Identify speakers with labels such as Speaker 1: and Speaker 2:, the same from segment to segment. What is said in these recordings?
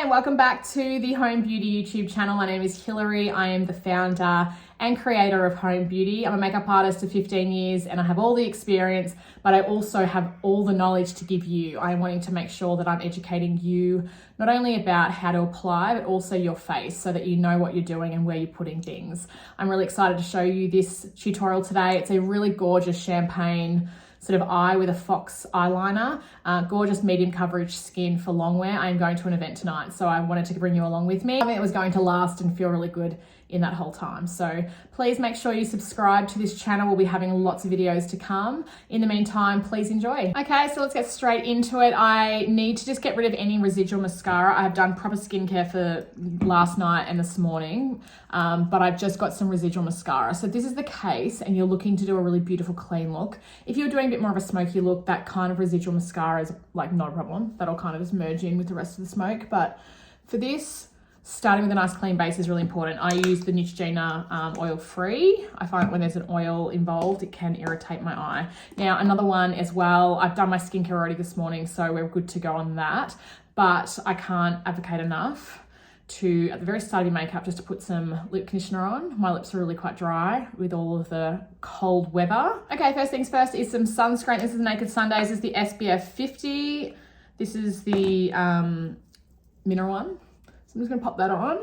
Speaker 1: and welcome back to the Home Beauty YouTube channel. My name is Hilary. I am the founder and creator of Home Beauty. I'm a makeup artist of 15 years and I have all the experience, but I also have all the knowledge to give you. I am wanting to make sure that I'm educating you not only about how to apply, but also your face so that you know what you're doing and where you're putting things. I'm really excited to show you this tutorial today. It's a really gorgeous champagne sort of eye with a fox eyeliner, gorgeous medium coverage skin for long wear. I'm going to an event tonight, so I wanted to bring you along with me. I think it was going to last and feel really good in that whole time. So please make sure you subscribe to this channel. We'll be having lots of videos to come. In the meantime, please enjoy. Okay, so let's get straight into it. I need to just get rid of any residual mascara. I have done proper skincare for last night and this morning, but I've just got some residual mascara. So this is the case and you're looking to do a really beautiful clean look. If you're doing a bit more of a smoky look, that kind of residual mascara is like not a problem. That'll kind of just merge in with the rest of the smoke. But for this, starting with a nice clean base is really important. I use the Neutrogena Oil free. I find when there's an oil involved, it can irritate my eye. Now, another one as well, I've done my skincare already this morning, so we're good to go on that. But I can't advocate enough to, at the very start of your makeup, just to put some lip conditioner on. My lips are really quite dry with all of the cold weather. Okay, first things first is some sunscreen. This is Naked Sundays. This is the SPF 50. This is the mineral one. So I'm just gonna pop that on.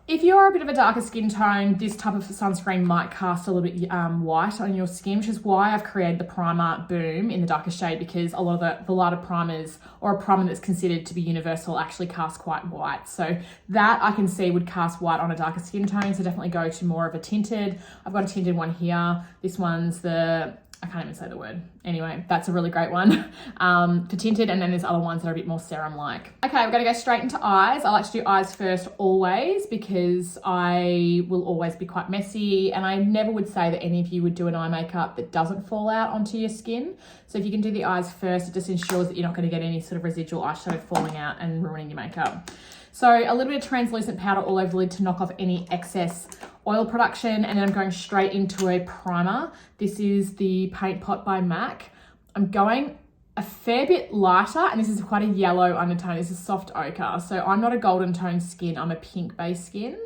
Speaker 1: If you're a bit of a darker skin tone, this type of sunscreen might cast a little bit white on your skin, which is why I've created the primer Boom in the darker shade, because a lot of the lighter primers, or a primer that's considered to be universal, actually cast quite white. So that I can see would cast white on a darker skin tone, so definitely go to more of a tinted. I've got a tinted one here. This one's the, I can't even say the word. Anyway, that's a really great one for tinted, and then there's other ones that are a bit more serum-like. Okay, we're gonna go straight into eyes. I like to do eyes first always because I will always be quite messy, and I never would say that any of you would do an eye makeup that doesn't fall out onto your skin. So if you can do the eyes first, it just ensures that you're not gonna get any sort of residual eyeshadow falling out and ruining your makeup. So a little bit of translucent powder all over the lid to knock off any excess oil production, and then I'm going straight into a primer. This is the Paintpot by Mac. I'm going a fair bit lighter, and this is quite a yellow undertone. This is soft ochre. So I'm not a golden tone skin, I'm a pink base skin.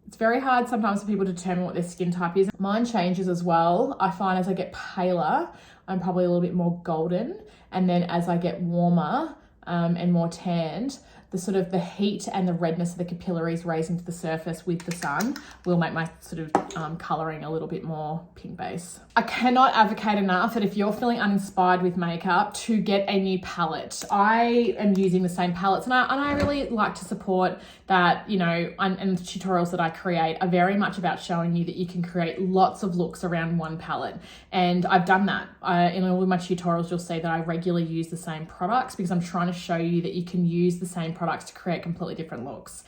Speaker 1: It's very hard sometimes for people to determine what their skin type is. Mine changes as well. I find as I get paler, I'm probably a little bit more golden. And then as I get warmer and more tanned, the sort of the heat and the redness of the capillaries raising to the surface with the sun will make my sort of colouring a little bit more pink base. I cannot advocate enough that if you're feeling uninspired with makeup, to get a new palette. I am using the same palettes, and I really like to support that, you know, and the tutorials that I create are very much about showing you that you can create lots of looks around one palette. And I've done that. In all of my tutorials, you'll see that I regularly use the same products because I'm trying to show you that you can use the same products to create completely different looks.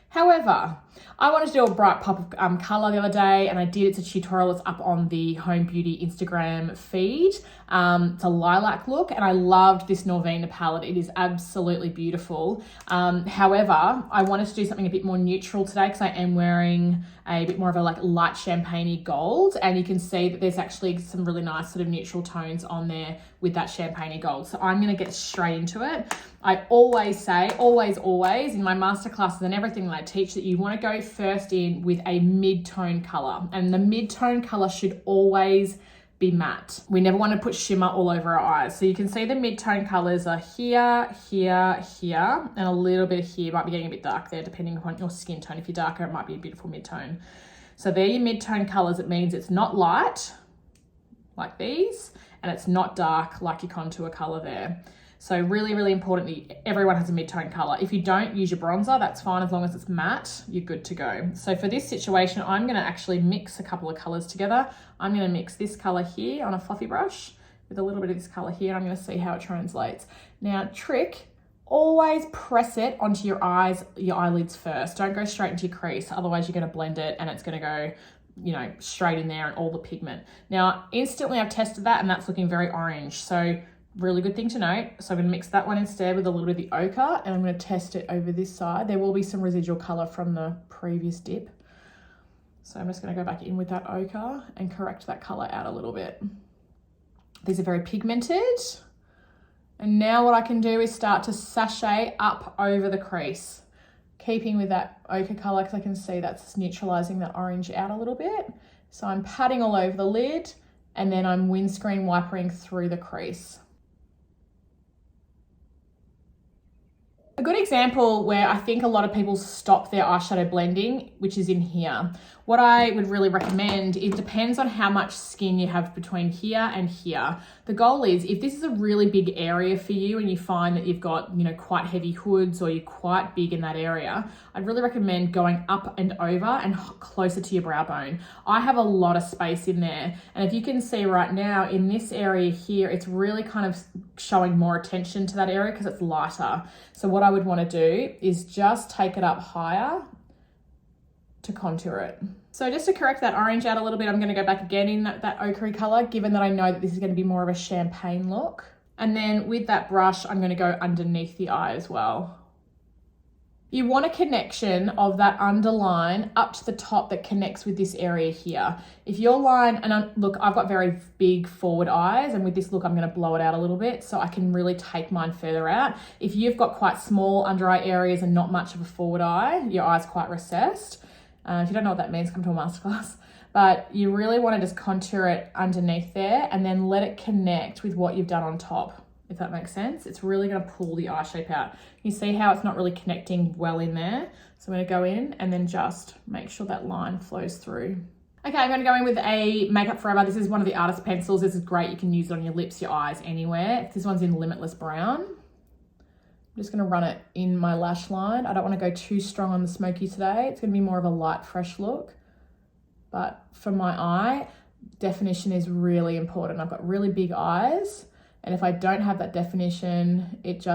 Speaker 1: However, I wanted to do a bright pop of colour the other day, and I did. It's a tutorial. It's up on the Home Beauty Instagram feed. It's a lilac look, and I loved this Norvina palette. It is absolutely beautiful. However, I wanted to do something a bit more neutral today because I am wearing a bit more of a like light champagne-y gold, and you can see that there's actually some really nice sort of neutral tones on there with that champagne-y gold. So I'm going to get straight into it. I always say, always in my masterclasses and everything that I teach, that you want to go first in with a mid-tone color, and the mid-tone color should always be matte. We never want to put shimmer all over our eyes. So you can see the mid-tone colors are here, here, here, and a little bit here. Might be getting a bit dark there depending upon your skin tone. If you're darker, it might be a beautiful mid-tone. So they're your mid-tone colors. It means it's not light like these, and it's not dark like your contour color there. So really, really important that everyone has a mid-tone color. If you don't, use your bronzer, that's fine. As long as it's matte, you're good to go. So for this situation, I'm gonna actually mix a couple of colors together. I'm gonna mix this color here on a fluffy brush with a little bit of this color here, and I'm gonna see how it translates. Now, trick, always press it onto your eyes, your eyelids first. Don't go straight into your crease, otherwise you're gonna blend it and it's gonna go, you know, straight in there and all the pigment. Now, instantly I've tested that and that's looking very orange. So really good thing to note. So I'm going to mix that one instead with a little bit of the ochre, and I'm going to test it over this side. There will be some residual color from the previous dip. So I'm just going to go back in with that ochre and correct that color out a little bit. These are very pigmented, And now what I can do is start to sachet up over the crease, keeping with that ochre color, because I can see that's neutralizing that orange out a little bit. So I'm patting all over the lid, and then I'm windscreen wipering through the crease. A good example where I think a lot of people stop their eyeshadow blending, which is in here. What I would really recommend, it depends on how much skin you have between here and here. The goal is, if this is a really big area for you and you find that you've got, you know, quite heavy hoods or you're quite big in that area, I'd really recommend going up and over and closer to your brow bone. I have a lot of space in there. And if you can see right now in this area here, it's really kind of showing more attention to that area because it's lighter. So what I would want to do is just take it up higher to contour it. So just to correct that orange out a little bit, I'm going to go back again in that ochre color, given that I know that this is going to be more of a champagne look. And then with that brush, I'm going to go underneath the eye as well. You want a connection of that underline up to the top that connects with this area here. If your line, and look, I've got very big forward eyes, and with this look, I'm going to blow it out a little bit so I can really take mine further out. If you've got quite small under eye areas and not much of a forward eye, your eye's quite recessed. If you don't know what that means, come to a masterclass. But you really want to just contour it underneath there and then let it connect with what you've done on top, if that makes sense. It's really going to pull the eye shape out. You see how it's not really connecting well in there? So I'm going to go in and then just make sure that line flows through. Okay, I'm going to go in with a Makeup Forever. This is one of the artist pencils. This is great. You can use it on your lips, your eyes, anywhere. This one's in Limitless Brown. I'm just going to run it in my lash line. I don't want to go too strong on the smoky today. It's going to be more of a light, fresh look. But for my eye, definition is really important. I've got really big eyes, and if I don't have that definition, it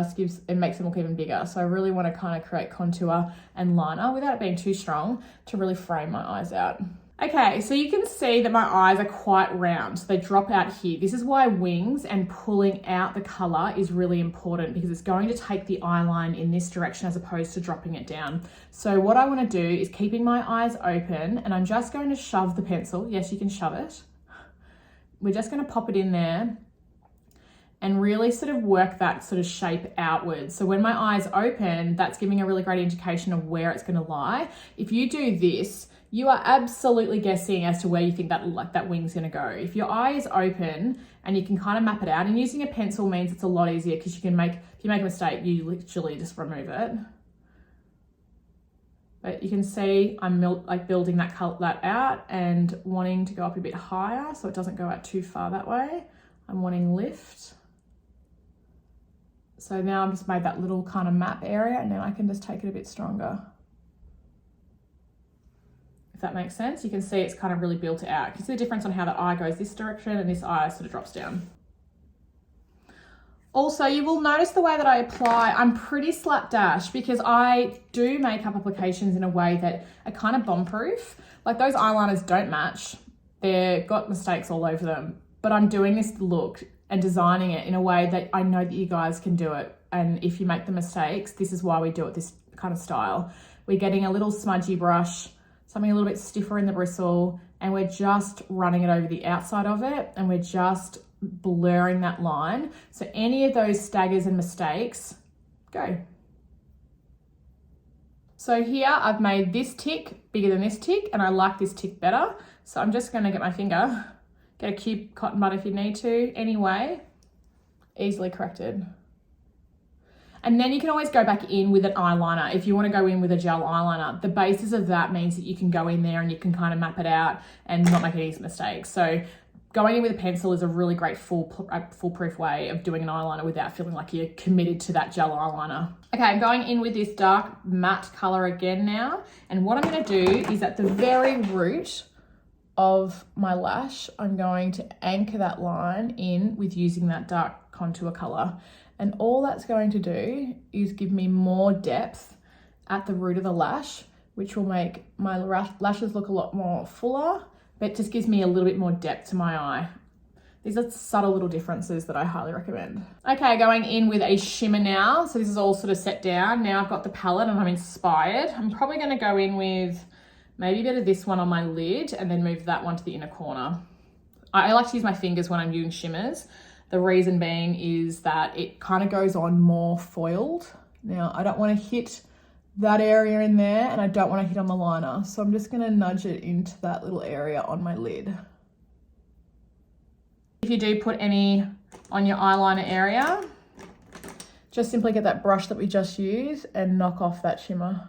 Speaker 1: makes them look even bigger. So I really want to kind of create contour and liner without it being too strong to really frame my eyes out. Okay, so you can see that my eyes are quite round. So they drop out here. This is why wings and pulling out the color is really important, because it's going to take the eye line in this direction as opposed to dropping it down. So what I want to do is keeping my eyes open, and I'm just going to shove the pencil. Yes, you can shove it. We're just going to pop it in there and really sort of work that sort of shape outwards. So when my eyes open, that's giving a really great indication of where it's going to lie. If you do this, you are absolutely guessing as to where you think that wing's going to go. If your eye is open and you can kind of map it out, and using a pencil means it's a lot easier because if you make a mistake, you literally just remove it. But you can see I'm building that out and wanting to go up a bit higher so it doesn't go out too far that way. I'm wanting lift. So now I've just made that little kind of map area, and now I can just take it a bit stronger. If that makes sense, you can see it's kind of really built it out. You can see the difference on how the eye goes this direction and this eye sort of drops down. Also, you will notice the way that I apply, I'm pretty slapdash because I do makeup applications in a way that are kind of bomb-proof. Like those eyeliners don't match. They've got mistakes all over them, but I'm doing this look and designing it in a way that I know that you guys can do it. And if you make the mistakes, this is why we do it this kind of style. We're getting a little smudgy brush, something a little bit stiffer in the bristle, and we're just running it over the outside of it, and we're just blurring that line. So any of those staggers and mistakes, go. So here I've made this tick bigger than this tick, and I like this tick better. So I'm just gonna get my finger, get a cube cotton bud if you need to, anyway, easily corrected. And then you can always go back in with an eyeliner. If you want to go in with a gel eyeliner, the basis of that means that you can go in there and you can kind of map it out and not make any mistakes. So going in with a pencil is a really great foolproof way of doing an eyeliner without feeling like you're committed to that gel eyeliner. Okay, I'm going in with this dark matte color again now. And what I'm going to do is at the very root of my lash, I'm going to anchor that line in with using that dark contour color. And all that's going to do is give me more depth at the root of the lash, which will make my lashes look a lot more fuller, but just gives me a little bit more depth to my eye. These are subtle little differences that I highly recommend. Okay, going in with a shimmer now. So this is all sort of set down. Now I've got the palette and I'm inspired. I'm probably gonna go in with maybe a bit of this one on my lid and then move that one to the inner corner. I like to use my fingers when I'm doing shimmers. The reason being is that it kind of goes on more foiled. Now, I don't want to hit that area in there, and I don't want to hit on the liner. So I'm just going to nudge it into that little area on my lid. If you do put any on your eyeliner area, just simply get that brush that we just used and knock off that shimmer.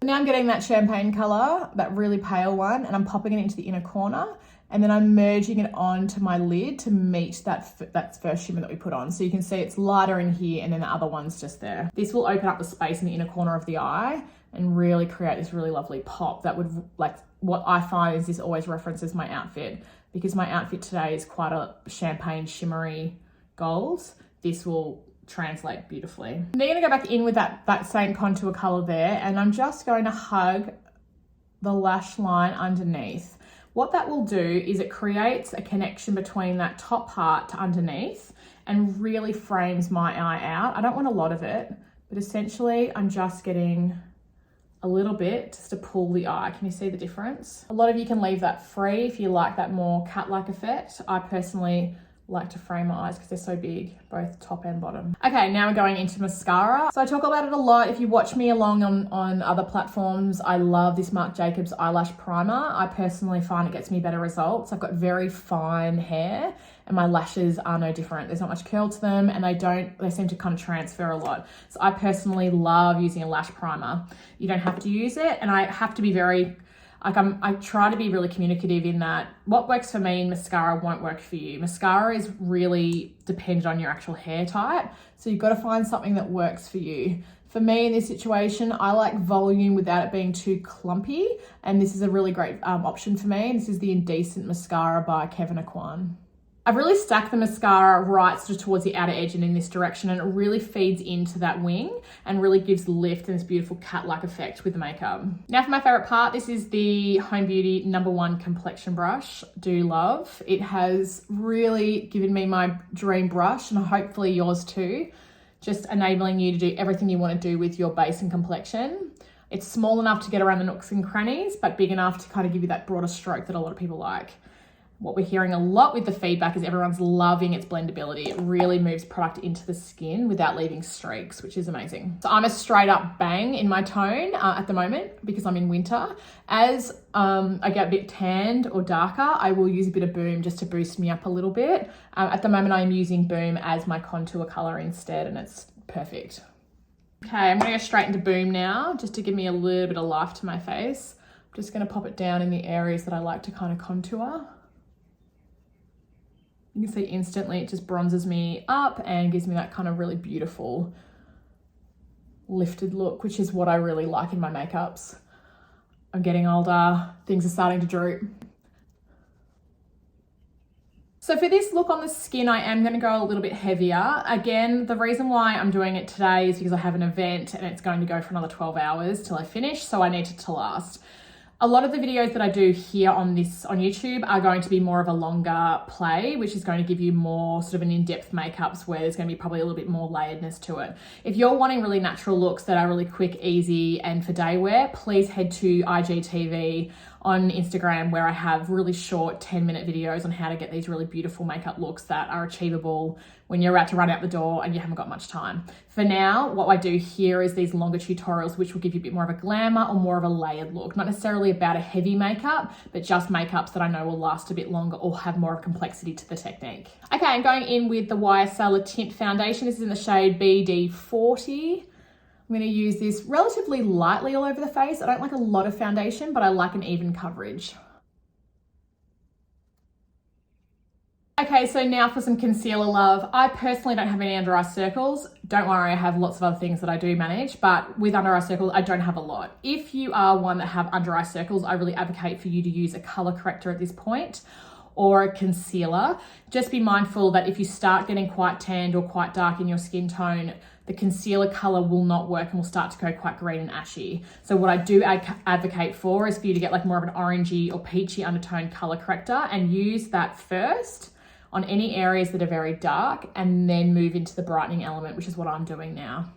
Speaker 1: Now I'm getting that champagne color, that really pale one, and I'm popping it into the inner corner, and then I'm merging it onto my lid to meet that first shimmer that we put on. So you can see it's lighter in here, and then the other one's just there. This will open up the space in the inner corner of the eye and really create this really lovely pop that would, like, what I find is this always references my outfit, because my outfit today is quite a champagne shimmery gold. This will translate beautifully. I'm then gonna go back in with that same contour color there, and I'm just going to hug the lash line underneath. What that will do is it creates a connection between that top part to underneath and really frames my eye out. I don't want a lot of it, but essentially I'm just getting a little bit just to pull the eye. Can you see the difference? A lot of you can leave that free if you like that more cut-like effect. I personally like to frame my eyes because they're so big, both top and bottom. Okay, now we're going into mascara. So I talk about it a lot. If you watch me along on other platforms, I love this Marc Jacobs eyelash primer. I personally find it gets me better results. I've got very fine hair and my lashes are no different. There's not much curl to them, and they seem to kind of transfer a lot. So I personally love using a lash primer. You don't have to use it, and I have to be very, I try to be really communicative in that what works for me in mascara won't work for you. Mascara is really dependent on your actual hair type. So you've got to find something that works for you. For me in this situation, I like volume without it being too clumpy. And this is a really great option for me. This is the Indecent mascara by Kevyn Aucoin. I've really stacked the mascara right sort of towards the outer edge and in this direction, and it really feeds into that wing and really gives lift and this beautiful cat-like effect with the makeup. Now for my favorite part, this is the Home Beauty #1 complexion brush. Do love. It has really given me my dream brush, and hopefully yours too. Just enabling you to do everything you want to do with your base and complexion. It's small enough to get around the nooks and crannies, but big enough to kind of give you that broader stroke that a lot of people like. What we're hearing a lot with the feedback is everyone's loving its blendability. It really moves product into the skin without leaving streaks, which is amazing. So I'm a straight up bang in my tone at the moment because I'm in winter. As I get a bit tanned or darker, I will use a bit of Boom just to boost me up a little bit. At the moment, I'm using Boom as my contour color instead, and it's perfect. Okay, I'm gonna go straight into Boom now, just to give me a little bit of life to my face. I'm just gonna pop it down in the areas that I like to kind of contour. You can see instantly it just bronzes me up and gives me that kind of really beautiful lifted look, which is what I really like in my makeups. I'm getting older, things are starting to droop. So for this look on the skin, I am gonna go a little bit heavier. Again, the reason why I'm doing it today is because I have an event and it's going to go for another 12 hours till I finish, so I need it to last. A lot of the videos that I do here on YouTube are going to be more of a longer play, which is going to give you more sort of an in-depth makeups where there's going to be probably a little bit more layeredness to it. If you're wanting really natural looks that are really quick, easy, and for day wear, please head to IGTV on Instagram, where I have really short 10-minute videos on how to get these really beautiful makeup looks that are achievable when you're about to run out the door and you haven't got much time. For now, what I do here is these longer tutorials, which will give you a bit more of a glamour or more of a layered look. Not necessarily about a heavy makeup, but just makeups that I know will last a bit longer or have more complexity to the technique. Okay, I'm going in with the YSL Tint Foundation. This is in the shade BD40. I'm going to use this relatively lightly all over the face. I don't like a lot of foundation, but I like an even coverage. Okay, so now for some concealer love. I personally don't have any under eye circles. Don't worry, I have lots of other things that I do manage, but with under eye circles, I don't have a lot. If you are one that have under eye circles, I really advocate for you to use a color corrector at this point or a concealer. Just be mindful that if you start getting quite tanned or quite dark in your skin tone, the concealer color will not work and will start to go quite green and ashy. So what I do advocate for is for you to get like more of an orangey or peachy undertone color corrector and use that first on any areas that are very dark and then move into the brightening element, which is what I'm doing now.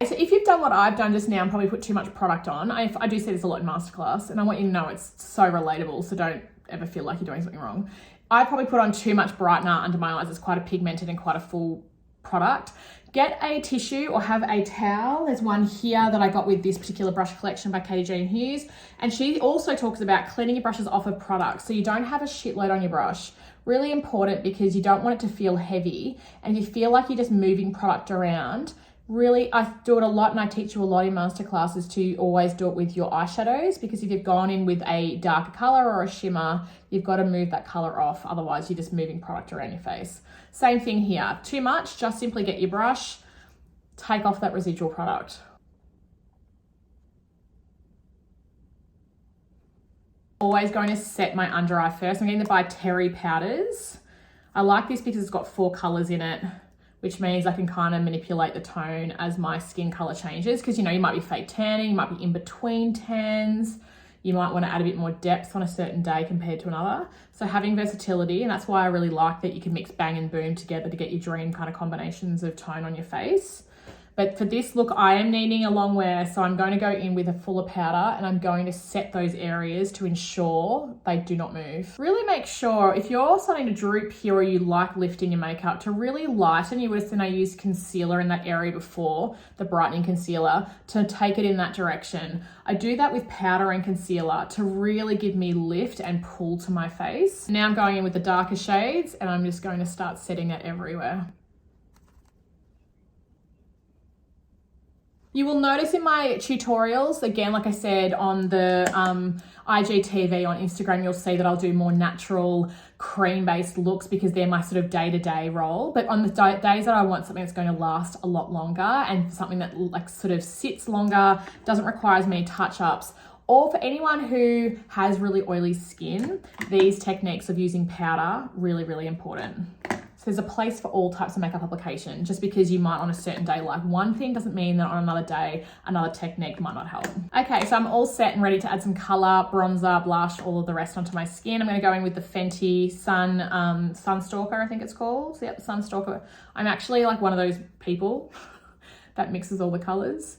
Speaker 1: So if you've done what I've done just now and probably put too much product on, I do say this a lot in masterclass, and I want you to know it's so relatable, so don't ever feel like you're doing something wrong. I probably put on too much brightener under my eyes. It's quite a pigmented and quite a full product. Get a tissue or have a towel. There's one here that I got with this particular brush collection by Katie Jean Hughes. And she also talks about cleaning your brushes off of product so you don't have a shitload on your brush. Really important because you don't want it to feel heavy. And if you feel like you're just moving product around, really, I do it a lot and I teach you a lot in masterclasses to always do it with your eyeshadows, because if you've gone in with a darker color or a shimmer, you've got to move that color off. Otherwise, you're just moving product around your face. Same thing here. Too much, just simply get your brush, take off that residual product. Always going to set my under eye first. I'm getting the By Terry powders. I like this because it's got 4 colors in it, which means I can kind of manipulate the tone as my skin color changes, because you know, you might be fake tanning, you might be in between tans, you might want to add a bit more depth on a certain day compared to another. So having versatility, and that's why I really like that you can mix bang and boom together to get your dream kind of combinations of tone on your face. But for this look, I am needing a long wear, so I'm going to go in with a fuller powder and I'm going to set those areas to ensure they do not move. Really make sure if you're starting to droop here or you like lifting your makeup, to really lighten, you would have seen I used concealer in that area before, the brightening concealer, to take it in that direction. I do that with powder and concealer to really give me lift and pull to my face. Now I'm going in with the darker shades and I'm just going to start setting it everywhere. You will notice in my tutorials, again, like I said, on the IGTV on Instagram, you'll see that I'll do more natural cream-based looks because they're my sort of day-to-day role. But on the days that I want something that's going to last a lot longer and something that like sort of sits longer, doesn't require as many touch-ups, or for anyone who has really oily skin, these techniques of using powder, really, really important. So there's a place for all types of makeup application. Just because you might on a certain day like one thing doesn't mean that on another day, another technique might not help. Okay, so I'm all set and ready to add some color, bronzer, blush, all of the rest onto my skin. I'm gonna go in with the Fenty Sun Stalkr, I think it's called. So yep, Sun Stalkr. I'm actually like one of those people that mixes all the colors.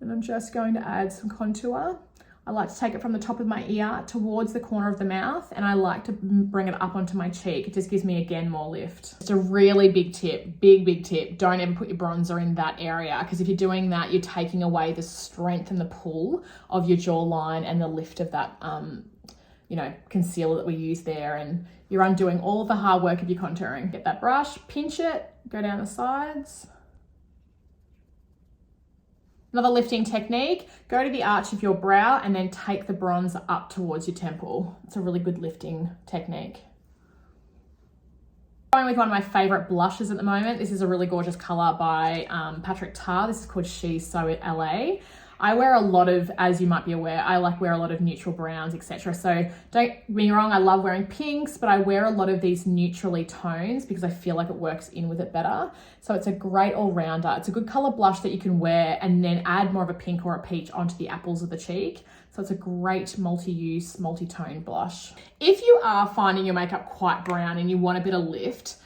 Speaker 1: And I'm just going to add some contour. I like to take it from the top of my ear towards the corner of the mouth, and I like to bring it up onto my cheek. It just gives me, again, more lift. It's a really big tip, big tip. Don't ever put your bronzer in that area, because if you're doing that, you're taking away the strength and the pull of your jawline and the lift of that, you know, concealer that we use there, and you're undoing all of the hard work of your contouring. Get that brush, pinch it, go down the sides. Another lifting technique, go to the arch of your brow and then take the bronzer up towards your temple. It's a really good lifting technique. Going with one of my favorite blushes at the moment. This is a really gorgeous color by Patrick Tar. This is called She's So LA. I wear a lot of, as you might be aware, I wear a lot of neutral browns, etc. So don't get me wrong, I love wearing pinks, but I wear a lot of these neutrally tones because I feel like it works in with it better. So it's a great all-rounder. It's a good color blush that you can wear and then add more of a pink or a peach onto the apples of the cheek. So it's a great multi-use, multi-tone blush. If you are finding your makeup quite brown and you want a bit of lift,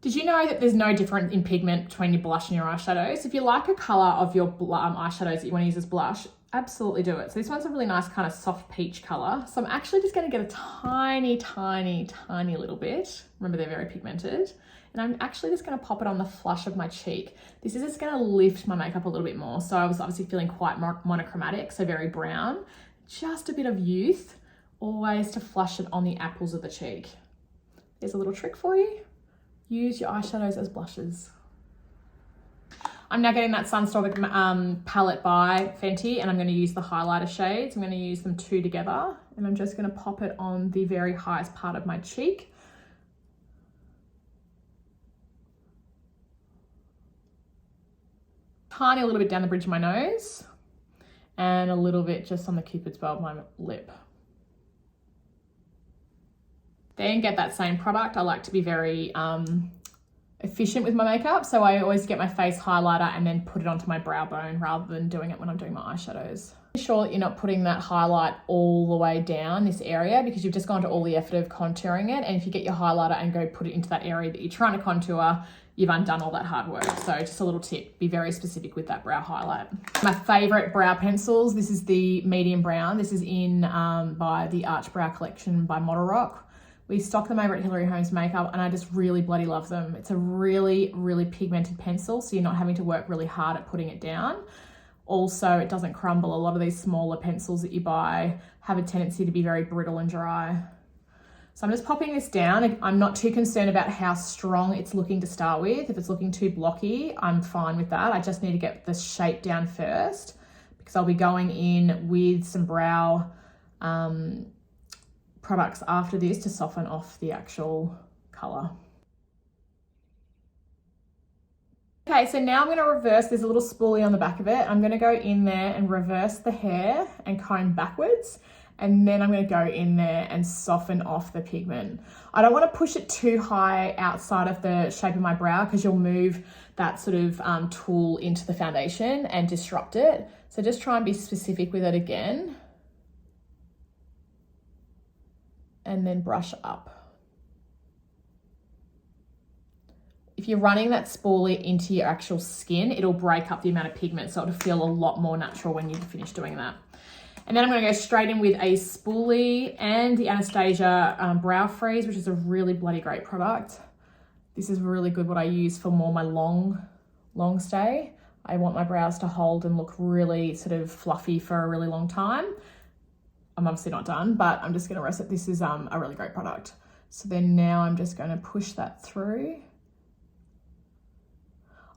Speaker 1: did you know that there's no difference in pigment between your blush and your eyeshadows? If you like a color of your eyeshadows that you want to use as blush, absolutely do it. So this one's a really nice kind of soft peach color. So I'm actually just going to get a tiny little bit. Remember, they're very pigmented. And I'm actually just going to pop it on the flush of my cheek. This is just going to lift my makeup a little bit more. So I was obviously feeling quite monochromatic, so very brown. Just a bit of youth, always to flush it on the apples of the cheek. There's a little trick for you. Use your eyeshadows as blushes. I'm now getting that Sun Stalkr palette by Fenty, and I'm going to use the highlighter shades. I'm going to use them 2 together, and I'm just going to pop it on the very highest part of my cheek. Tiny little bit down the bridge of my nose, and a little bit just on the cupid's bow of my lip. Then get that same product. I like to be very efficient with my makeup. So I always get my face highlighter and then put it onto my brow bone rather than doing it when I'm doing my eyeshadows. Be sure that you're not putting that highlight all the way down this area because you've just gone to all the effort of contouring it. And if you get your highlighter and go put it into that area that you're trying to contour, you've undone all that hard work. So just a little tip, be very specific with that brow highlight. My favorite brow pencils, this is the medium brown. This is in by the Arch Brow Collection by Modelrock. We stock them over at Hilary Holmes Makeup and I just really bloody love them. It's a really, really pigmented pencil, so you're not having to work really hard at putting it down. Also, it doesn't crumble. A lot of these smaller pencils that you buy have a tendency to be very brittle and dry. So I'm just popping this down. I'm not too concerned about how strong it's looking to start with. If it's looking too blocky, I'm fine with that. I just need to get the shape down first because I'll be going in with some brow products after this to soften off the actual color. Okay, so now I'm going to reverse. There's a little spoolie on the back of it. I'm going to go in there and reverse the hair and comb backwards. And then I'm going to go in there and soften off the pigment. I don't want to push it too high outside of the shape of my brow because you'll move that sort of tool into the foundation and disrupt it. So just try and be specific with it again. And then brush up. If you're running that spoolie into your actual skin, it'll break up the amount of pigment, so it'll feel a lot more natural when you finish doing that. And then I'm going to go straight in with a spoolie and the Anastasia Brow Freeze, which is a really bloody great product. This is really good what I use for more my long stay. I want my brows to hold and look really sort of fluffy for a really long time. I'm obviously not done, but I'm just going to rest it. This is a really great product. So then now I'm just going to push that through.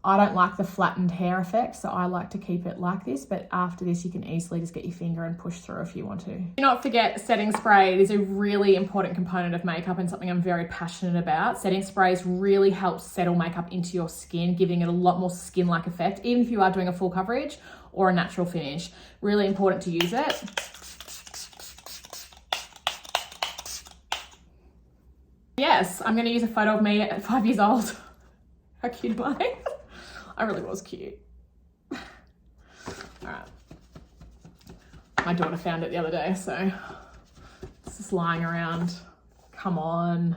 Speaker 1: I don't like the flattened hair effect, so I like to keep it like this, but after this you can easily just get your finger and push through if you want to. Do not forget setting spray. It is a really important component of makeup and something I'm very passionate about. Setting sprays really helps settle makeup into your skin, giving it a lot more skin-like effect, even if you are doing a full coverage or a natural finish. Really important to use it. Yes, I'm going to use a photo of me at 5 years old. How cute am I? I really was cute. All right. My daughter found it the other day, so it's just lying around. Come on.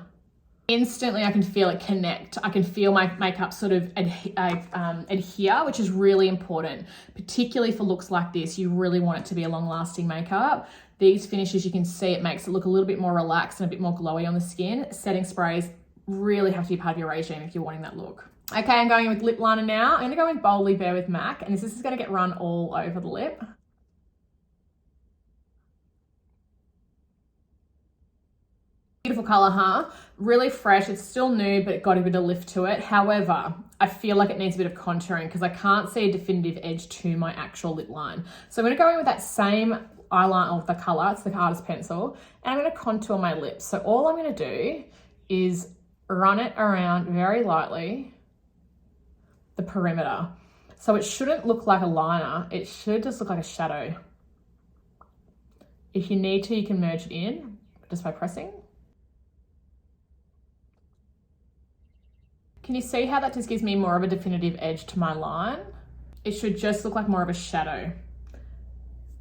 Speaker 1: Instantly, I can feel it connect. I can feel my makeup sort of adhere, which is really important, particularly for looks like this. You really want it to be a long-lasting makeup. These finishes, you can see it makes it look a little bit more relaxed and a bit more glowy on the skin. Setting sprays really have to be part of your regime if you're wanting that look. Okay, I'm going in with lip liner now. I'm going to go in Boldly Bare with MAC, and this is going to get run all over the lip. Beautiful color, huh? Really fresh. It's still nude, but it got a bit of lift to it. However, I feel like it needs a bit of contouring because I can't see a definitive edge to my actual lip line. So I'm going to go in with that same eyeliner of the color. It's the artist pencil, and I'm going to contour my lips. So all I'm going to do is run it around very lightly the perimeter. So it shouldn't look like a liner. It should just look like a shadow. If you need to, you can merge it in just by pressing. Can you see how that just gives me more of a definitive edge to my line? It should just look like more of a shadow.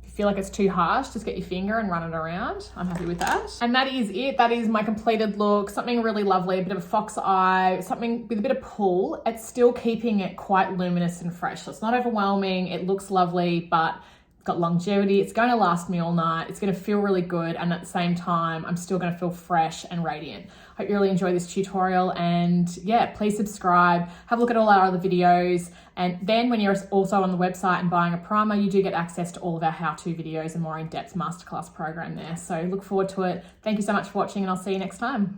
Speaker 1: If you feel like it's too harsh, just get your finger and run it around. I'm happy with that. And that is it. That is my completed look. Something really lovely, a bit of a fox eye, something with a bit of pull. It's still keeping it quite luminous and fresh. So it's not overwhelming. It looks lovely, but it's got longevity. It's going to last me all night. It's going to feel really good. And at the same time, I'm still going to feel fresh and radiant. Hope you really enjoy this tutorial, and yeah, please subscribe, have a look at all our other videos. And then when you're also on the website and buying a primer, you do get access to all of our how-to videos and more in-depth masterclass program there. So look forward to it. Thank you so much for watching, and I'll see you next time.